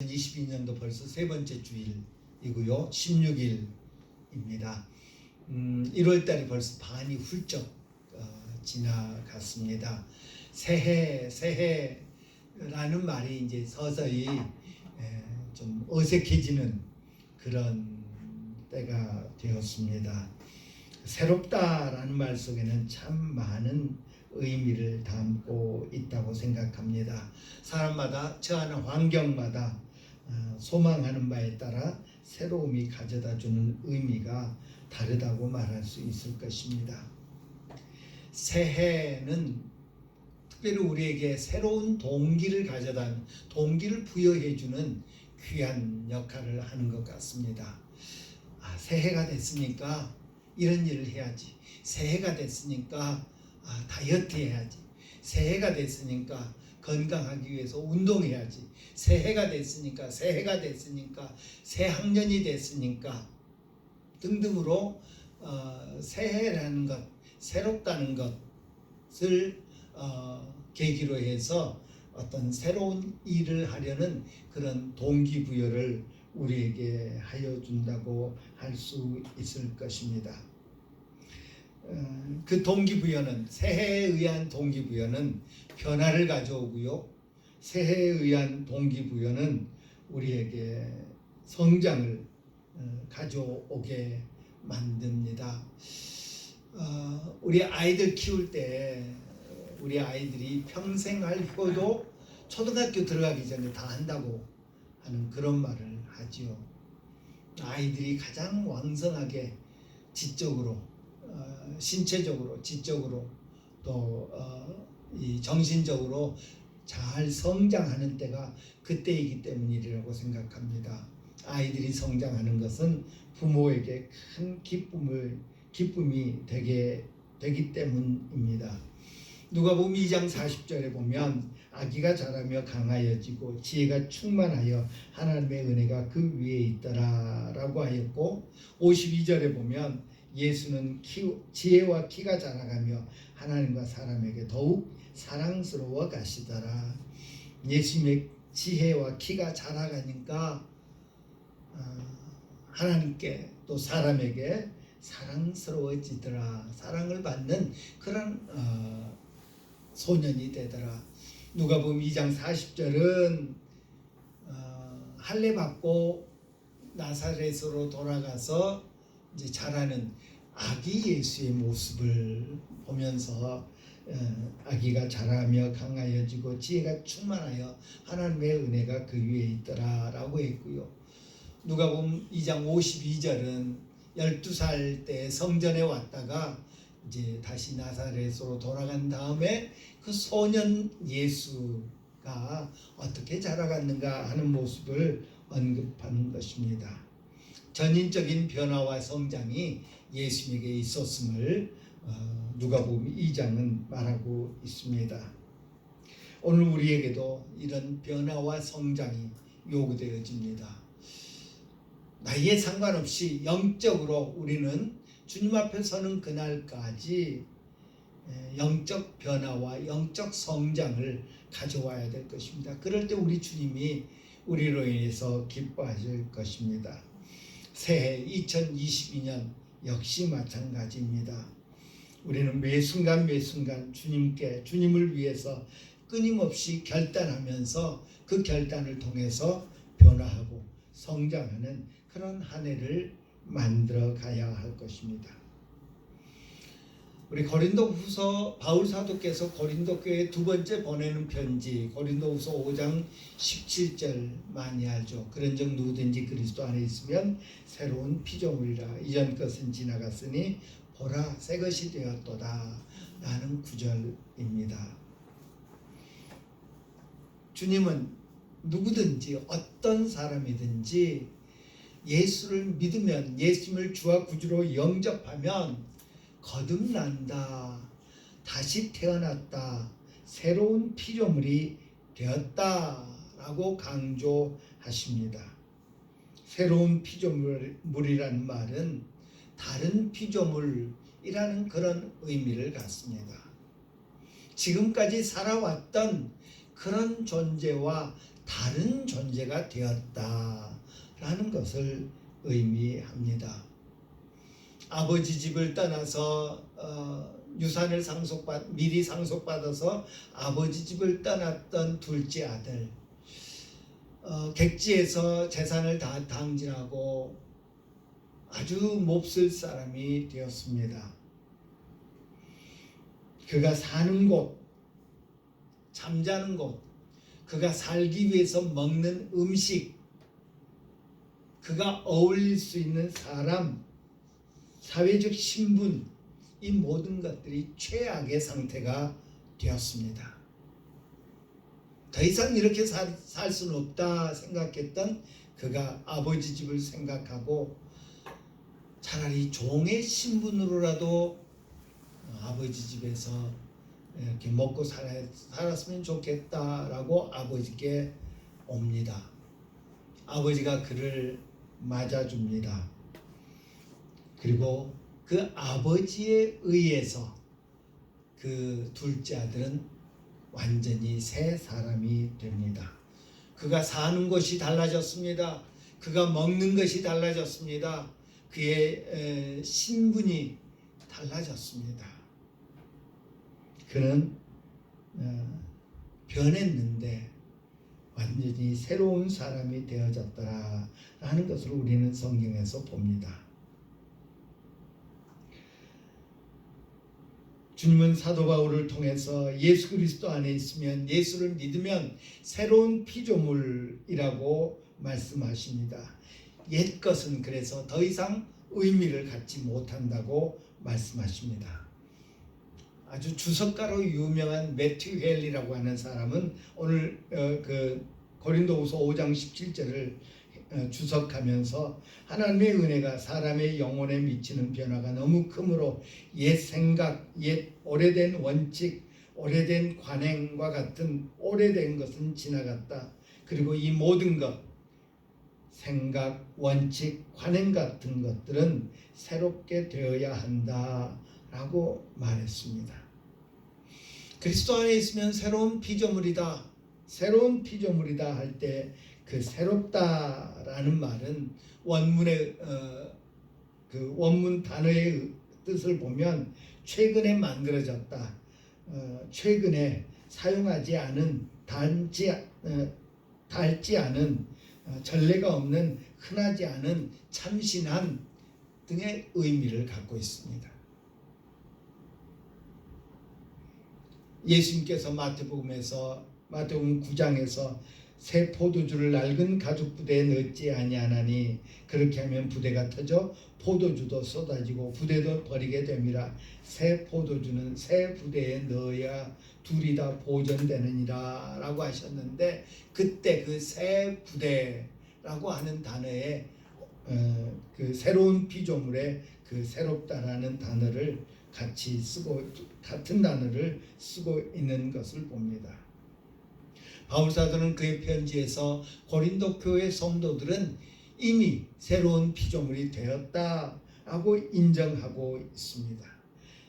2022년도 벌써 세 번째 주일이고요. 16일입니다. 1월달이 벌써 반이 훌쩍 지나갔습니다. 새해라는 말이 이제 서서히 좀 어색해지는 그런 때가 되었습니다. 새롭다라는 말 속에는 참 많은 의미를 담고 있다고 생각합니다. 사람마다 처하는 환경마다 소망하는 바에 따라 새로움이 가져다주는 의미가 다르다고 말할 수 있을 것입니다. 새해는 특별히 우리에게 새로운 동기를 동기를 부여해주는 귀한 역할을 하는 것 같습니다. 새해가 됐으니까 이런 일을 해야지. 새해가 됐으니까 다이어트 해야지. 새해가 됐으니까 건강하기 위해서 운동해야지. 새해가 됐으니까 새 학년이 됐으니까 등등으로 새해라는 것, 새롭다는 것을 계기로 해서 어떤 새로운 일을 하려는 그런 동기부여를 우리에게 하여 준다고 할 수 있을 것입니다. 그 동기부여는, 새해에 의한 동기부여는 변화를 가져오고요. 새해에 의한 동기부여는 우리에게 성장을 가져오게 만듭니다. 우리 아이들 키울 때 우리 아이들이 평생 할 효도 초등학교 들어가기 전에 다 한다고 하는 그런 말을 하지요. 아이들이 가장 왕성하게 지적으로, 신체적으로, 지적으로 또 이 정신적으로 잘 성장하는 때가 그때이기 때문이라고 생각합니다. 아이들이 성장하는 것은 부모에게 큰 기쁨이 되기 때문입니다. 누가복음 2장 40절에 보면 아기가 자라며 강하여지고 지혜가 충만하여 하나님의 은혜가 그 위에 있더라 라고 하였고, 52절에 보면 예수는 지혜와 키가 자라가며 하나님과 사람에게 더욱 사랑스러워 가시더라. 예수님의 지혜와 키가 자라가니까 하나님께 또 사람에게 사랑스러워지더라. 사랑을 받는 그런 소년이 되더라. 누가복음 2장 40절은 할례 받고 나사렛으로 돌아가서 이제 자라는 아기 예수의 모습을 보면서 아기가 자라며 강하여지고 지혜가 충만하여 하나님의 은혜가 그 위에 있더라라고 했고요. 누가복음 2장 52절은 12살 때 성전에 왔다가 이제 다시 나사렛으로 돌아간 다음에 그 소년 예수가 어떻게 자라갔는가 하는 모습을 언급하는 것입니다. 전인적인 변화와 성장이 예수님에게 있었음을 누가복음 2장은 말하고 있습니다. 오늘 우리에게도 이런 변화와 성장이 요구되어집니다. 나이에 상관없이 영적으로 우리는 주님 앞에 서는 그날까지 영적 변화와 영적 성장을 가져와야 될 것입니다. 그럴 때 우리 주님이 우리로 인해서 기뻐하실 것입니다. 새해 2022년 역시 마찬가지입니다. 우리는 매 순간 주님을 위해서 끊임없이 결단하면서 그 결단을 통해서 변화하고 성장하는 그런 한 해를 만들어 가야 할 것입니다. 우리 고린도후서 바울 사도께서 고린도 교회에 두 번째 보내는 편지, 고린도후서 5장 17절 많이 알죠. 그런즉 누구든지 그리스도 안에 있으면 새로운 피조물이라. 이전 것은 지나갔으니 보라 새 것이 되었도다 라는 구절입니다. 주님은 누구든지 어떤 사람이든지 예수를 믿으면, 예수님을 주와 구주로 영접하면 거듭난다, 다시 태어났다, 새로운 피조물이 되었다라고 강조하십니다. 새로운 피조물이라는 말은 다른 피조물이라는 그런 의미를 갖습니다. 지금까지 살아왔던 그런 존재와 다른 존재가 되었다라는 것을 의미합니다. 아버지 집을 떠나서 유산을 미리 상속받아서 아버지 집을 떠났던 둘째 아들, 객지에서 재산을 다 당진하고 아주 몹쓸 사람이 되었습니다. 그가 사는 곳, 잠자는 곳, 그가 살기 위해서 먹는 음식, 그가 어울릴 수 있는 사람, 사회적 신분, 이 모든 것들이 최악의 상태가 되었습니다. 더 이상 이렇게 살 수는 없다 생각했던 그가 아버지 집을 생각하고 차라리 종의 신분으로라도 아버지 집에서 이렇게 먹고 살았으면 좋겠다라고 아버지께 옵니다. 아버지가 그를 맞아줍니다. 그리고 그 아버지에 의해서 그 둘째 아들은 완전히 새 사람이 됩니다. 그가 사는 곳이 달라졌습니다. 그가 먹는 것이 달라졌습니다. 그의 신분이 달라졌습니다. 그는 변했는데 완전히 새로운 사람이 되어졌더라라는 것을 우리는 성경에서 봅니다. 주님은 사도 바울을 통해서 예수 그리스도 안에 있으면, 예수를 믿으면 새로운 피조물이라고 말씀하십니다. 옛 것은 그래서 더 이상 의미를 갖지 못한다고 말씀하십니다. 아주 주석가로 유명한 매튜 헬리라고 하는 사람은 오늘 그 고린도후서 5장 17절을 주석하면서 하나님의 은혜가 사람의 영혼에 미치는 변화가 너무 크므로 옛 생각, 옛 오래된 원칙, 오래된 관행과 같은 오래된 것은 지나갔다. 그리고 이 모든 것, 생각, 원칙, 관행 같은 것들은 새롭게 되어야 한다라고 말했습니다. 그리스도 안에 있으면 새로운 피조물이다. 새로운 피조물이다 할 때 그 새롭다라는 말은 원문의 그 원문 단어의 뜻을 보면 최근에 만들어졌다, 최근에 사용하지 않은 닳지 않은 전례가 없는 흔하지 않은 참신한 등의 의미를 갖고 있습니다. 예수님께서 마태복음 9장에서 새 포도주를 낡은 가죽 부대에 넣지 아니하나니 그렇게 하면 부대가 터져 포도주도 쏟아지고 부대도 버리게 됨이라. 새 포도주는 새 부대에 넣어야 둘이 다 보존되느니라 라고 하셨는데, 그때 그 새 부대라고 하는 단어에 그 새로운 피조물에 그 새롭다라는 단어를 같이 쓰고, 같은 단어를 쓰고 있는 것을 봅니다. 바울 사도는 그의 편지에서 고린도 교회 성도들은 이미 새로운 피조물이 되었다라고 인정하고 있습니다.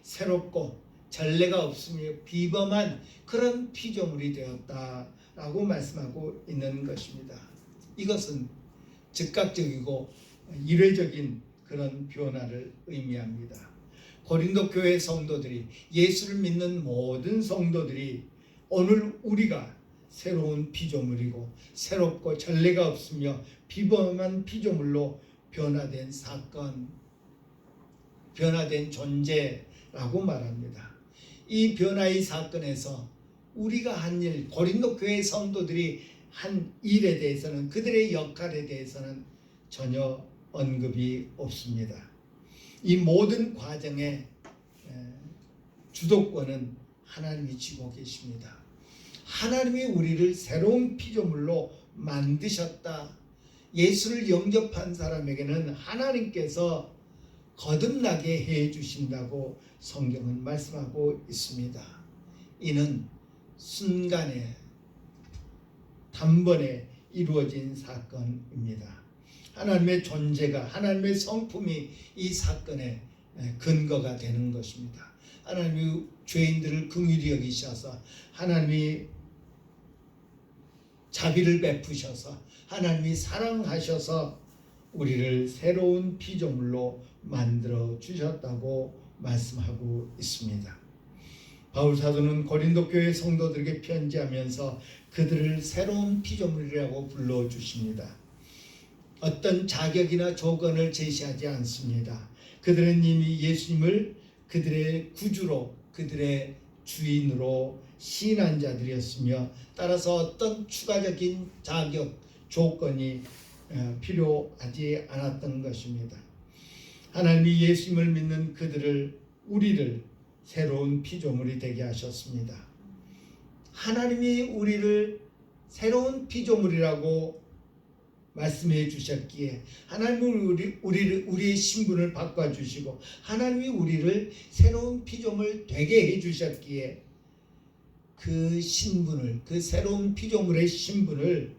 새롭고 전례가 없으며 비범한 그런 피조물이 되었다라고 말씀하고 있는 것입니다. 이것은 즉각적이고 이례적인 그런 변화를 의미합니다. 고린도 교회 성도들이, 예수를 믿는 모든 성도들이 오늘 우리가 새로운 피조물이고 새롭고 전례가 없으며 비범한 피조물로 변화된 사건, 변화된 존재라고 말합니다. 이 변화의 사건에서 우리가 한 일, 고린도 교회 성도들이 한 일에 대해서는, 그들의 역할에 대해서는 전혀 언급이 없습니다. 이 모든 과정의 주도권은 하나님이 쥐고 계십니다. 하나님이 우리를 새로운 피조물로 만드셨다. 예수를 영접한 사람에게는 하나님께서 거듭나게 해 주신다고 성경은 말씀하고 있습니다. 이는 순간에, 단번에 이루어진 사건입니다. 하나님의 존재가, 하나님의 성품이 이 사건의 근거가 되는 것입니다. 하나님이 죄인들을 긍휼히 여기셔서 하나님이 자비를 베푸셔서 하나님이 사랑하셔서 우리를 새로운 피조물로 만들어 주셨다고 말씀하고 있습니다. 바울 사도는 고린도 교회 성도들에게 편지하면서 그들을 새로운 피조물이라고 불러주십니다. 어떤 자격이나 조건을 제시하지 않습니다. 그들은 이미 예수님을 그들의 구주로, 그들의 주인으로 시인한 자들이었으며 따라서 어떤 추가적인 자격, 조건이 필요하지 않았던 것입니다. 하나님이 예수님을 믿는 우리를 새로운 피조물이 되게 하셨습니다. 하나님이 우리를 새로운 피조물이라고 말씀해 주셨기에 하나님이 우리의 신분을 바꿔주시고 하나님이 우리를 새로운 피조물 되게 해주셨기에 그 신분을, 그 새로운 피조물의 신분을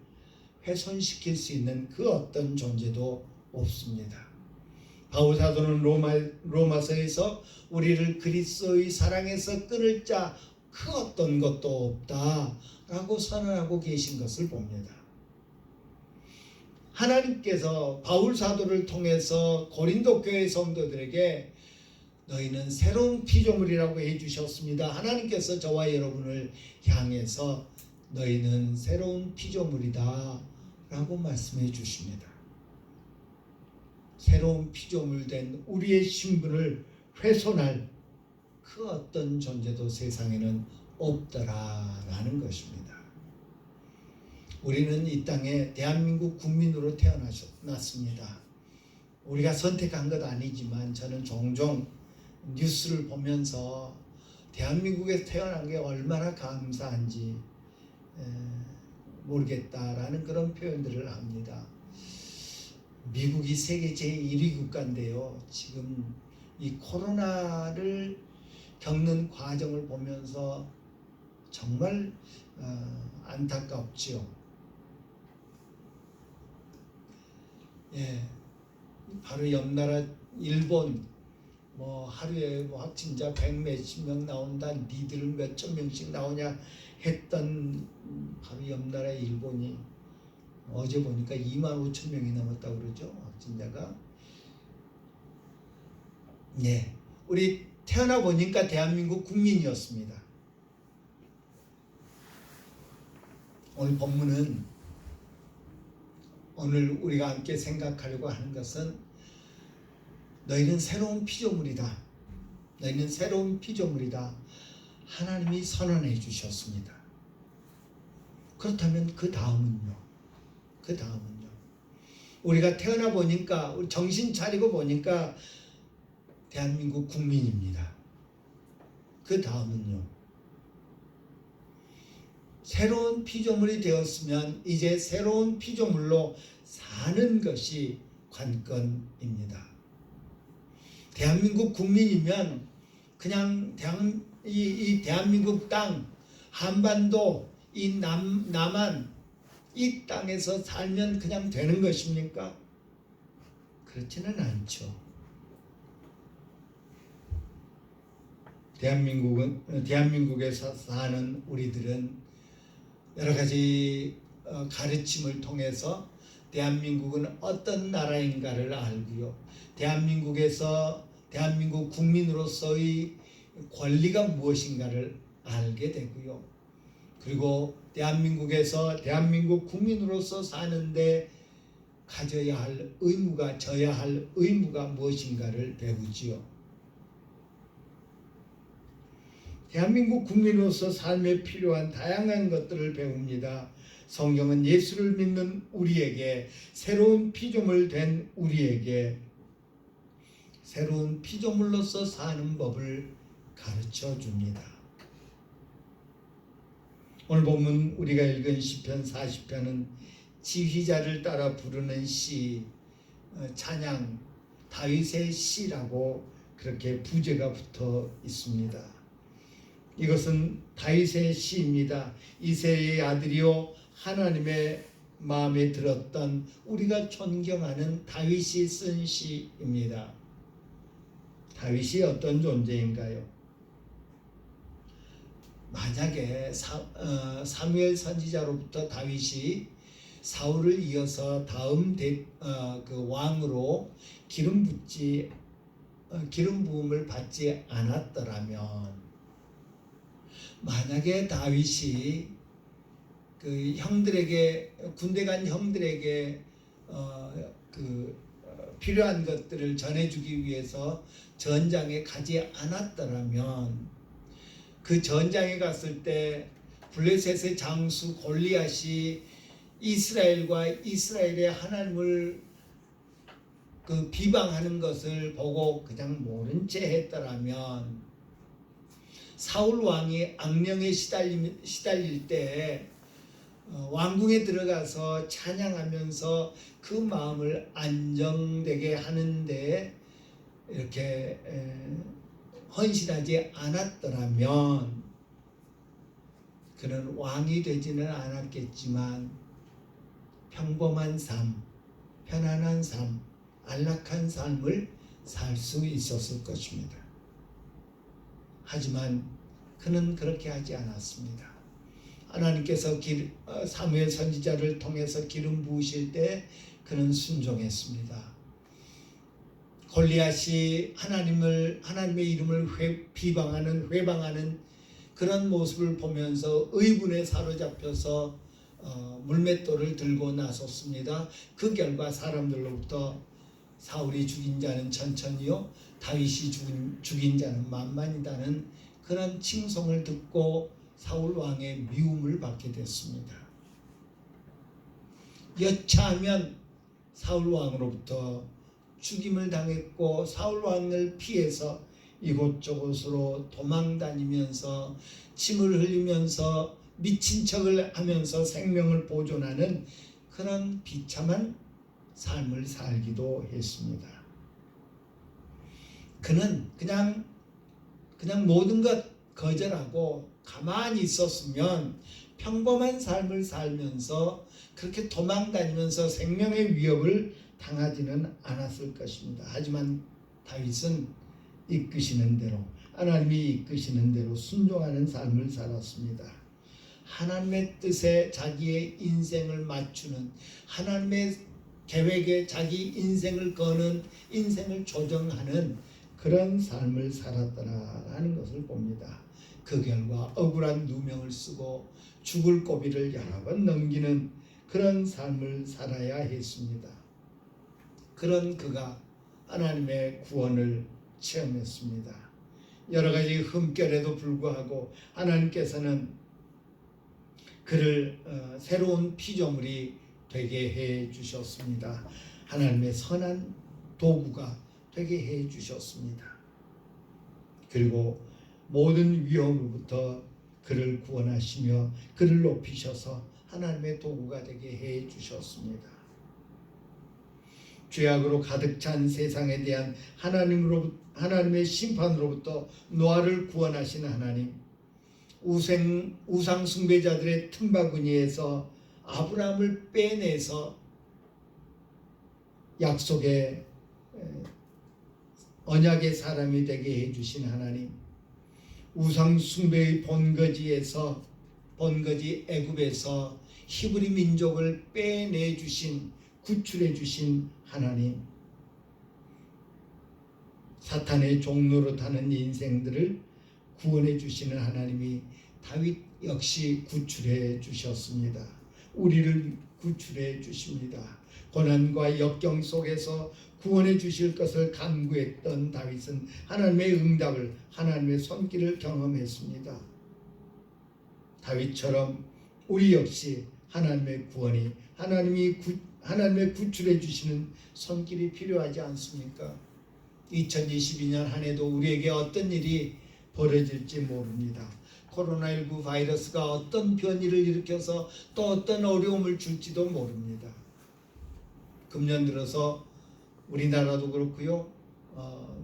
훼손시킬 수 있는 그 어떤 존재도 없습니다. 바울 사도는 로마서에서 우리를 그리스도의 사랑에서 끊을 자 그 어떤 것도 없다라고 선언하고 계신 것을 봅니다. 하나님께서 바울 사도를 통해서 고린도 교회 성도들에게 너희는 새로운 피조물이라고 해주셨습니다. 하나님께서 저와 여러분을 향해서 너희는 새로운 피조물이다 라고 말씀해 주십니다. 새로운 피조물 된 우리의 신분을 훼손할 그 어떤 존재도 세상에는 없더라라는 것입니다. 우리는 이 땅에 대한민국 국민으로 태어났습니다. 우리가 선택한 것 아니지만 저는 종종 뉴스를 보면서 대한민국에 태어난 게 얼마나 감사한지 모르겠다라는 그런 표현들을 합니다. 미국이 세계 제1위 국가인데요. 지금 이 코로나를 겪는 과정을 보면서 정말 안타깝지요. 예, 바로 옆나라 일본 하루에 확진자 100몇십 명 나온다, 니들 몇천 명씩 나오냐 했던 바로 옆나라 일본이 어제 보니까 25,000명이 넘었다고 그러죠, 확진자가. 네, 우리 태어나 보니까 대한민국 국민이었습니다. 오늘 본문은 오늘 우리가 함께 생각하려고 하는 것은 너희는 새로운 피조물이다. 너희는 새로운 피조물이다. 하나님이 선언해 주셨습니다. 그렇다면 그 다음은요? 우리가 태어나 보니까, 우리 정신 차리고 보니까 대한민국 국민입니다. 그 다음은요? 새로운 피조물이 되었으면 이제 새로운 피조물로 사는 것이 관건입니다. 대한민국 국민이면 그냥 이 대한민국 땅, 한반도, 이 남한, 이 땅에서 살면 그냥 되는 것입니까? 그렇지는 않죠. 대한민국에서 사는 우리들은 여러 가지 가르침을 통해서 대한민국은 어떤 나라인가를 알고요. 대한민국 국민으로서의 권리가 무엇인가를 알게 되고요. 그리고 대한민국 국민으로서 사는데 져야 할 의무가 무엇인가를 배우지요. 대한민국 국민으로서 삶에 필요한 다양한 것들을 배웁니다. 성경은 예수를 믿는 우리에게, 새로운 피조물 된 우리에게 새로운 피조물로서 사는 법을 가르쳐 줍니다. 오늘 본문 우리가 읽은 시편 40편은 지휘자를 따라 부르는 시, 찬양, 다윗의 시라고 그렇게 부제가 붙어 있습니다. 이것은 다윗의 시입니다. 이새의 아들이요 하나님의 마음에 들었던 우리가 존경하는 다윗이 쓴 시입니다. 다윗이 어떤 존재인가요? 만약에 사무엘 선지자로부터 다윗이 사울을 이어서 다음 그 왕으로 기름 부음을 받지 않았더라면, 만약에 다윗이 그 형들에게, 군대 간 형들에게 필요한 것들을 전해주기 위해서 전장에 가지 않았더라면, 그 전장에 갔을 때 블레셋의 장수 골리앗이 이스라엘과 이스라엘의 하나님을 비방하는 것을 보고 그냥 모른 채 했더라면, 사울 왕이 악령에 시달릴 때 왕궁에 들어가서 찬양하면서 그 마음을 안정되게 하는데 이렇게 헌신하지 않았더라면 그는 왕이 되지는 않았겠지만 평범한 삶, 편안한 삶, 안락한 삶을 살 수 있었을 것입니다. 하지만 그는 그렇게 하지 않았습니다. 하나님께서 사무엘 선지자를 통해서 기름 부으실 때 그는 순종했습니다. 골리앗이 하나님의 이름을 회방하는 그런 모습을 보면서 의분에 사로잡혀서 물맷돌을 들고 나섰습니다. 그 결과 사람들로부터 사울이 죽인 자는 천천히요, 다윗이 죽인 자는 만만이다는 그런 칭송을 듣고 사울 왕의 미움을 받게 됐습니다. 여차하면 사울 왕으로부터 죽임을 당했고, 사울 왕을 피해서 이곳저곳으로 도망다니면서 침을 흘리면서 미친 척을 하면서 생명을 보존하는 그런 비참한 삶을 살기도 했습니다. 그는 그냥 모든 것 거절하고 가만히 있었으면 평범한 삶을 살면서 그렇게 도망다니면서 생명의 위협을 당하지는 않았을 것입니다. 하지만 다윗은 이끄시는 대로, 하나님이 이끄시는 대로 순종하는 삶을 살았습니다. 하나님의 뜻에 자기의 인생을 맞추는, 하나님의 계획에 자기 인생을 거는, 인생을 조정하는 그런 삶을 살았더라라는 것을 봅니다. 그 결과 억울한 누명을 쓰고 죽을 고비를 여러 번 넘기는 그런 삶을 살아야 했습니다. 그런 그가 하나님의 구원을 체험했습니다. 여러 가지 흠결에도 불구하고 하나님께서는 그를 새로운 피조물이 되게 해 주셨습니다. 하나님의 선한 도구가 되게 해 주셨습니다. 그리고 모든 위험으로부터 그를 구원하시며 그를 높이셔서 하나님의 도구가 되게 해 주셨습니다. 죄악으로 가득 찬 세상에 대한 하나님의 심판으로부터 노아를 구원하신 하나님, 우상 숭배자들의 틈바구니에서 아브라함을 빼내서 약속의 언약의 사람이 되게 해주신 하나님, 우상 숭배의 본거지 애굽에서 히브리 민족을 빼내 주신, 구출해 주신 하나님, 사탄의 종로로 타는 인생들을 구원해 주시는 하나님이 다윗 역시 구출해 주셨습니다. 우리를 구출해 주십니다. 고난과 역경 속에서 구원해 주실 것을 간구했던 다윗은 하나님의 응답을, 하나님의 손길을 경험했습니다. 다윗처럼 우리 역시 하나님의 구원이, 하나님의 구출해 주시는 손길이 필요하지 않습니까? 2022년 한 해도 우리에게 어떤 일이 벌어질지 모릅니다. 코로나19 바이러스가 어떤 변이를 일으켜서 또 어떤 어려움을 줄지도 모릅니다. 금년 들어서 우리나라도 그렇고요,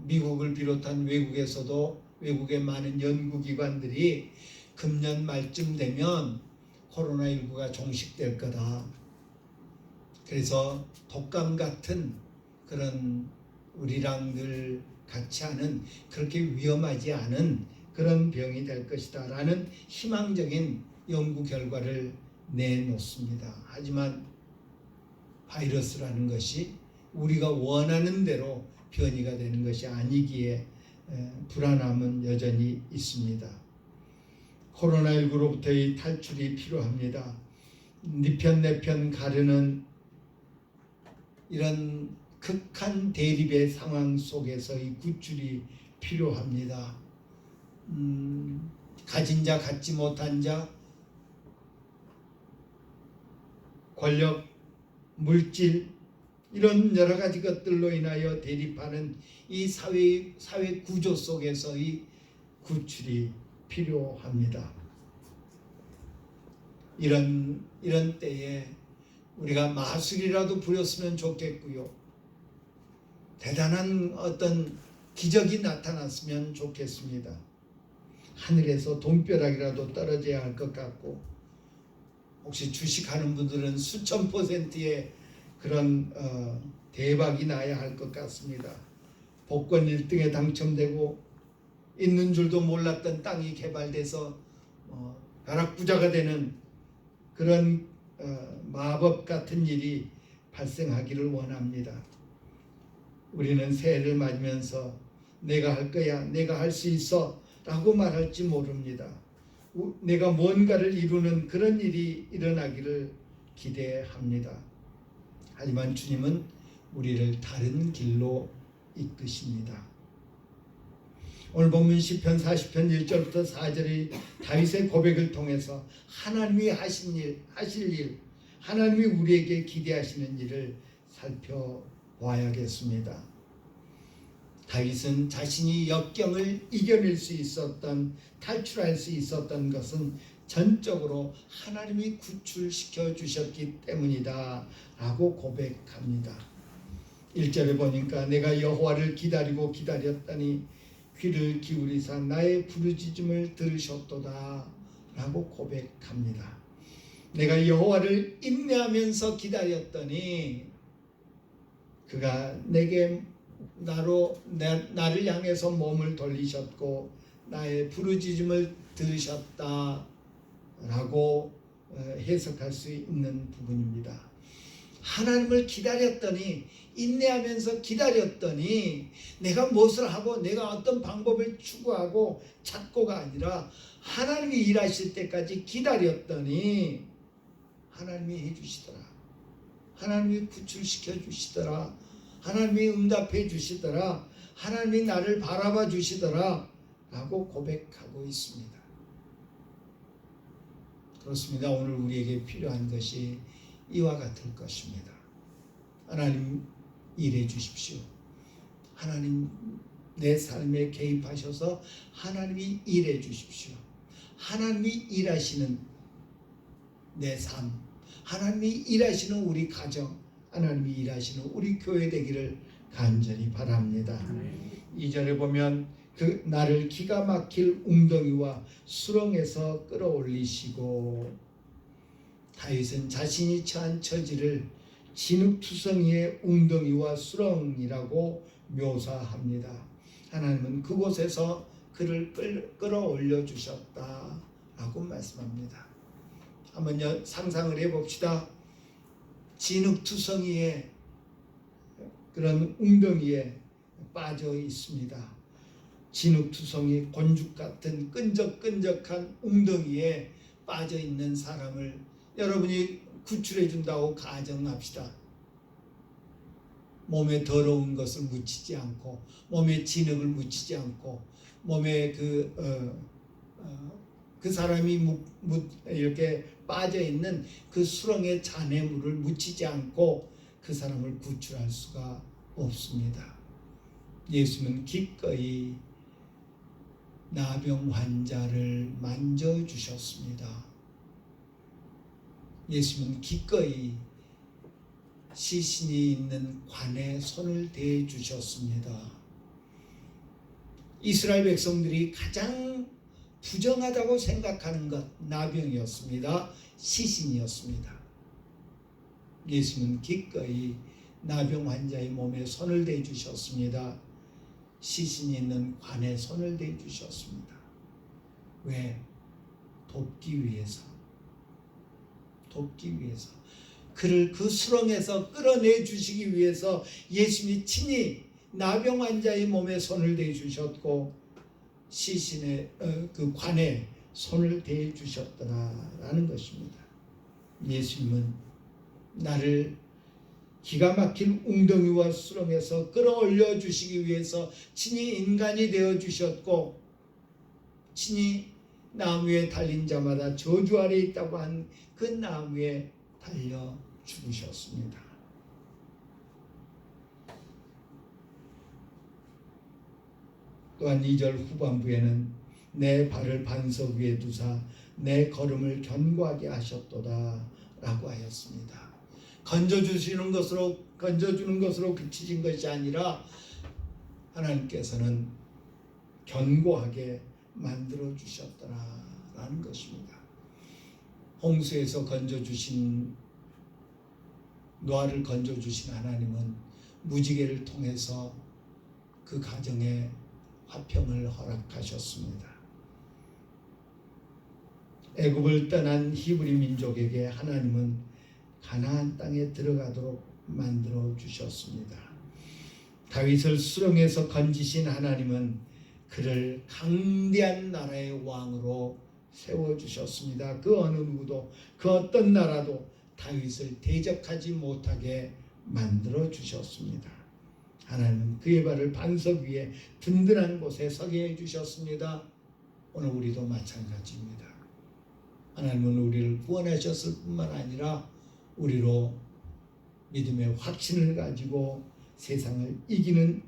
미국을 비롯한 외국의 많은 연구기관들이 금년 말쯤 되면 코로나19가 종식될 거다. 그래서 독감 같은 그런 우리랑 늘 같이 하는 그렇게 위험하지 않은 그런 병이 될 것이다 라는 희망적인 연구 결과를 내놓습니다. 하지만 바이러스라는 것이 우리가 원하는 대로 변이가 되는 것이 아니기에 불안함은 여전히 있습니다. 코로나19로부터의 탈출이 필요합니다. 네 편 내 편 가르는 이런 극한 대립의 상황 속에서의 구출이 필요합니다. 가진 자 갖지 못한 자, 권력, 물질 이런 여러 가지 것들로 인하여 대립하는 이 사회 구조 속에서의 구출이 필요합니다. 이런 때에 우리가 마술이라도 부렸으면 좋겠고요. 대단한 어떤 기적이 나타났으면 좋겠습니다. 하늘에서 돈벼락이라도 떨어져야 할 것 같고, 혹시 주식하는 분들은 수천 %의 그런 대박이 나야 할 것 같습니다. 복권 1등에 당첨되고 있는 줄도 몰랐던 땅이 개발돼서 벼락부자가 되는 그런 마법 같은 일이 발생하기를 원합니다. 우리는 새해를 맞으면서 내가 할 거야, 내가 할 수 있어 라고 말할지 모릅니다. 내가 뭔가를 이루는 그런 일이 일어나기를 기대합니다. 하지만 주님은 우리를 다른 길로 이끄십니다. 오늘 본문 시편 40편 1절부터 4절의 다윗의 고백을 통해서 하나님이 하실 일, 하나님이 우리에게 기대하시는 일을 살펴봐야겠습니다. 다윗은 자신이 역경을 이겨낼 수 있었던, 탈출할 수 있었던 것은 전적으로 하나님이 구출시켜 주셨기 때문이다 라고 고백합니다. 1절에 보니까 내가 여호와를 기다리고 기다렸더니 귀를 기울이사 나의 부르짖음을 들으셨도다 라고 고백합니다. 내가 여호와를 인내하면서 기다렸더니 그가 내게 나를 향해서 몸을 돌리셨고 나의 부르짖음을 들으셨다 라고 해석할 수 있는 부분입니다. 하나님을 기다렸더니, 인내하면서 기다렸더니, 내가 무엇을 하고 내가 어떤 방법을 추구하고 찾고가 아니라 하나님이 일하실 때까지 기다렸더니 하나님이 해주시더라. 하나님이 구출시켜 주시더라. 하나님이 응답해 주시더라. 하나님이 나를 바라봐 주시더라 라고 고백하고 있습니다. 그렇습니다. 오늘 우리에게 필요한 것이 이와 같을 것입니다. 하나님 일해 주십시오. 하나님 내 삶에 개입하셔서 하나님이 일해 주십시오. 하나님이 일하시는 내 삶, 하나님이 일하시는 우리 가정, 하나님이 일하시는 우리 교회 되기를 간절히 바랍니다. 2절에 보면 그 나를 기가 막힐 웅덩이와 수렁에서 끌어올리시고, 다윗은 자신이 처한 처지를 진흙투성이의 웅덩이와 수렁이라고 묘사합니다. 하나님은 그곳에서 그를 끌어올려 주셨다라고 말씀합니다. 한번 상상을 해봅시다. 진흙투성이의 그런 웅덩이에 빠져 있습니다. 진흙투성이, 곤죽 같은 끈적끈적한 웅덩이에 빠져 있는 사람을 여러분이 구출해 준다고 가정합시다. 몸에 더러운 것을 묻히지 않고, 몸에 진흙을 묻히지 않고, 몸에 그 사람이 이렇게 빠져 있는 그 수렁의 잔해물을 묻히지 않고 그 사람을 구출할 수가 없습니다. 예수는 기꺼이 나병 환자를 만져주셨습니다. 예수는 기꺼이 시신이 있는 관에 손을 대주셨습니다. 이스라엘 백성들이 가장 부정하다고 생각하는 것, 나병이었습니다. 시신이었습니다. 예수는 기꺼이 나병 환자의 몸에 손을 대주셨습니다. 시신이 있는 관에 손을 대주셨습니다. 왜? 돕기 위해서. 그를 그 수렁에서 끌어내 주시기 위해서 예수님이 친히 나병 환자의 몸에 손을 대 주셨고 시신의 그 관에 손을 대 주셨더라라는 것입니다. 예수님은 나를 기가 막힌 웅덩이와 수렁에서 끌어올려 주시기 위해서 친히 인간이 되어 주셨고 친히 나무에 달린 자마다 저주 아래 있다고 한 그 나무에 달려 죽으셨습니다. 또한 2절 후반부에는 내 발을 반석 위에 두사 내 걸음을 견고하게 하셨도다 라고 하였습니다. 건져주는 것으로 그치신 것이 아니라 하나님께서는 견고하게 만들어 주셨더라라는 것입니다. 홍수에서 노아를 건져주신 하나님은 무지개를 통해서 그 가정에 화평을 허락하셨습니다. 애굽을 떠난 히브리 민족에게 하나님은 가나안 땅에 들어가도록 만들어 주셨습니다. 다윗을 수렁에서 건지신 하나님은 그를 강대한 나라의 왕으로 세워주셨습니다. 그 어느 누구도 그 어떤 나라도 다윗을 대적하지 못하게 만들어 주셨습니다. 하나님은 그의 발을 반석 위에 든든한 곳에 서게 해주셨습니다. 오늘 우리도 마찬가지입니다. 하나님은 우리를 구원하셨을 뿐만 아니라 우리로 믿음의 확신을 가지고 세상을 이기는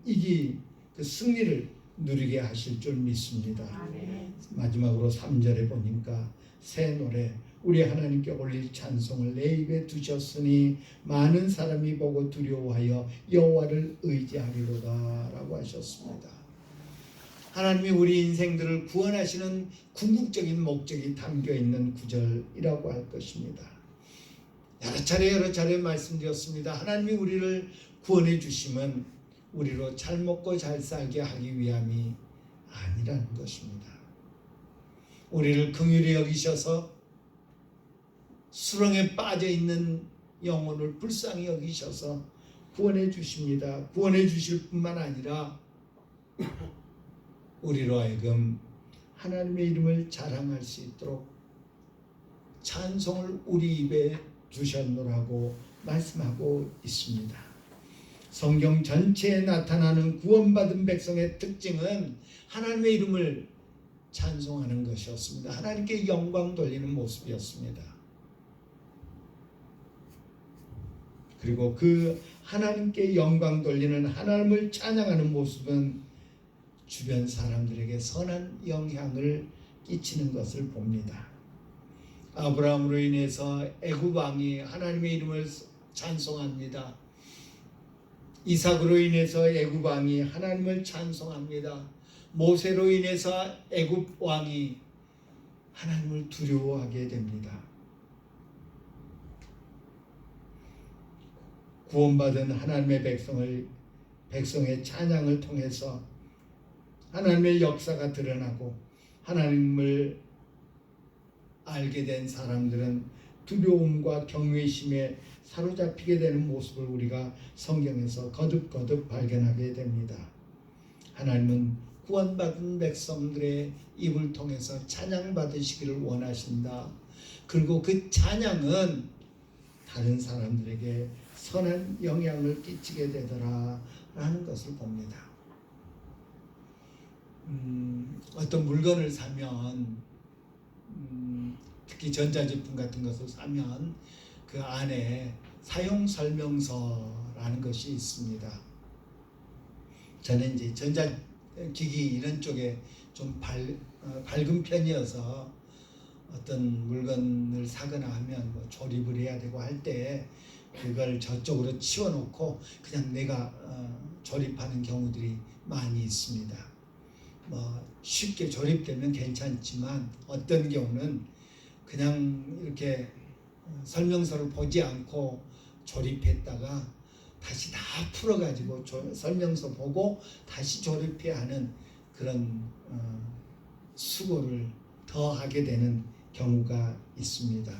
그 승리를 누리게 하실 줄 믿습니다. 아멘. 마지막으로 3절에 보니까 새 노래 우리 하나님께 올릴 찬송을 내 입에 두셨으니 많은 사람이 보고 두려워하여 여호와를 의지하리로다 라고 하셨습니다. 하나님이 우리 인생들을 구원하시는 궁극적인 목적이 담겨있는 구절이라고 할 것입니다. 여러 차례 말씀드렸습니다. 하나님이 우리를 구원해 주심은 우리로 잘 먹고 잘 살게 하기 위함이 아니라는 것입니다. 우리를 긍휼히 여기셔서 수렁에 빠져 있는 영혼을 불쌍히 여기셔서 구원해 주십니다. 구원해 주실 뿐만 아니라 우리로 하여금 하나님의 이름을 자랑할 수 있도록 찬송을 우리 입에 두셨노라고 말씀하고 있습니다. 성경 전체에 나타나는 구원받은 백성의 특징은 하나님의 이름을 찬송하는 것이었습니다. 하나님께 영광 돌리는 모습이었습니다. 그리고 그 하나님께 영광 돌리는 하나님을 찬양하는 모습은 주변 사람들에게 선한 영향을 끼치는 것을 봅니다. 아브라함으로 인해서 애굽 왕이 하나님의 이름을 찬송합니다. 이삭으로 인해서 애굽 왕이 하나님을 찬송합니다. 모세로 인해서 애굽 왕이 하나님을 두려워하게 됩니다. 구원받은 하나님의 백성의 찬양을 통해서 하나님의 역사가 드러나고 하나님을 알게 된 사람들은 두려움과 경외심에 사로잡히게 되는 모습을 우리가 성경에서 거듭거듭 발견하게 됩니다. 하나님은 구원받은 백성들의 입을 통해서 찬양받으시기를 원하신다. 그리고 그 찬양은 다른 사람들에게 선한 영향을 끼치게 되더라 라는 것을 봅니다. 어떤 물건을 사면 특히 전자제품 같은 것을 사면 그 안에 사용설명서라는 것이 있습니다. 저는 이제 전자기기 이런 쪽에 좀 밝은 편이어서 어떤 물건을 사거나 하면 뭐 조립을 해야 되고 할 때 그걸 저쪽으로 치워놓고 그냥 내가 조립하는 경우들이 많이 있습니다. 뭐 쉽게 조립되면 괜찮지만 어떤 경우는 그냥 이렇게 설명서를 보지 않고 조립했다가 다시 다 풀어가지고 설명서 보고 다시 조립해야 하는 그런 수고를 더 하게 되는 경우가 있습니다.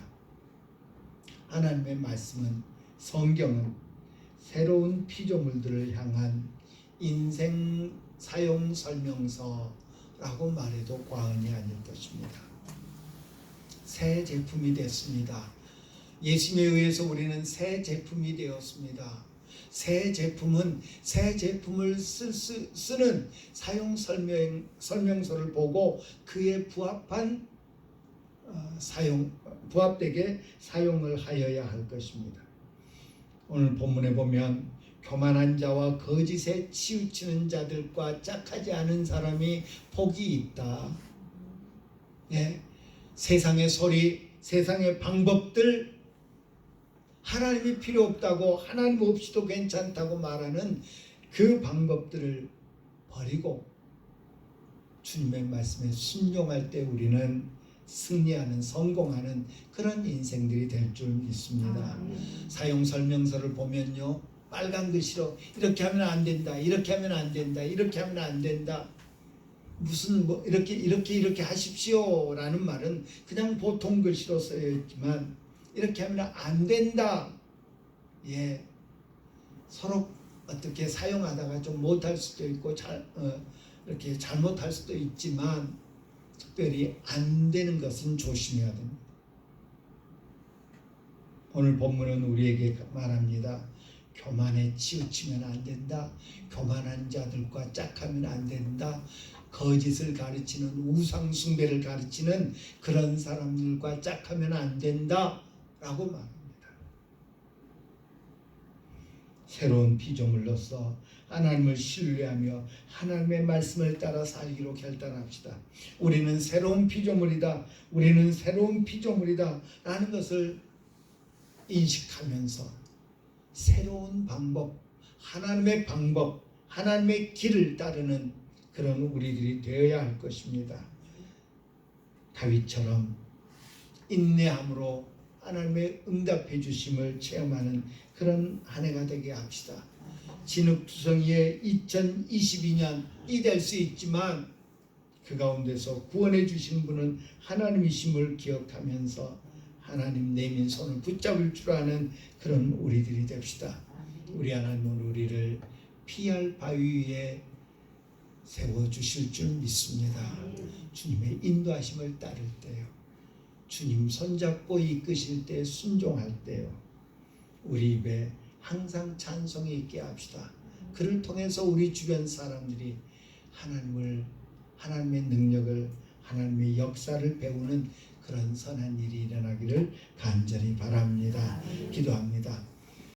하나님의 말씀은, 성경은 새로운 피조물들을 향한 인생 사용 설명서라고 말해도 과언이 아닐 것입니다. 새 제품이 됐습니다. 예수님에 의해서 우리는 새 제품이 되었습니다. 새 제품은 새 제품을 쓰는 사용 설명서를 보고 그에 부합되게 사용을 하여야 할 것입니다. 오늘 본문에 보면 교만한 자와 거짓에 치우치는 자들과 짝하지 않은 사람이 복이 있다. 예, 세상의 소리, 세상의 방법들, 하나님이 필요 없다고, 하나님 없이도 괜찮다고 말하는 그 방법들을 버리고 주님의 말씀에 순종할 때 우리는 승리하는, 성공하는 그런 인생들이 될 줄 믿습니다. 사용 설명서를 보면요, 빨간 글씨로 이렇게 하면 안 된다, 이렇게 하면 안 된다, 이렇게 하면 안 된다, 무슨 뭐 이렇게 하십시오라는 말은 그냥 보통 글씨로 쓰여 있지만 이렇게 하면 안 된다. 예, 서로 어떻게 사용하다가 좀 못할 수도 있고 이렇게 잘못할 수도 있지만 특별히 안 되는 것은 조심해야 됩니다. 오늘 본문은 우리에게 말합니다. 교만에 치우치면 안 된다. 교만한 자들과 짝하면 안 된다. 거짓을 가르치는, 우상 숭배를 가르치는 그런 사람들과 짝하면 안 된다 라고 말합니다. 새로운 피조물로서 하나님을 신뢰하며 하나님의 말씀을 따라 살기로 결단합시다. 우리는 새로운 피조물이다. 우리는 새로운 피조물이다 라는 것을 인식하면서 새로운 방법, 하나님의 길을 따르는 그런 우리들이 되어야 할 것입니다. 다윗처럼 인내함으로 하나님의 응답해 주심을 체험하는 그런 한 해가 되게 합시다. 진흙투성이의 2022년이 될 수 있지만 그 가운데서 구원해 주신 분은 하나님이심을 기억하면서 하나님 내민 손을 붙잡을 줄 아는 그런 우리들이 됩시다. 우리 하나님은 우리를 피할 바위 위에 세워주실 줄 믿습니다. 주님의 인도하심을 따를 때요, 주님 손잡고 이끄실 때 순종할 때요, 우리 입에 항상 찬송이 있게 합시다. 그를 통해서 우리 주변 사람들이 하나님의 능력을, 하나님의 역사를 배우는 그런 선한 일이 일어나기를 간절히 바랍니다. 기도합니다.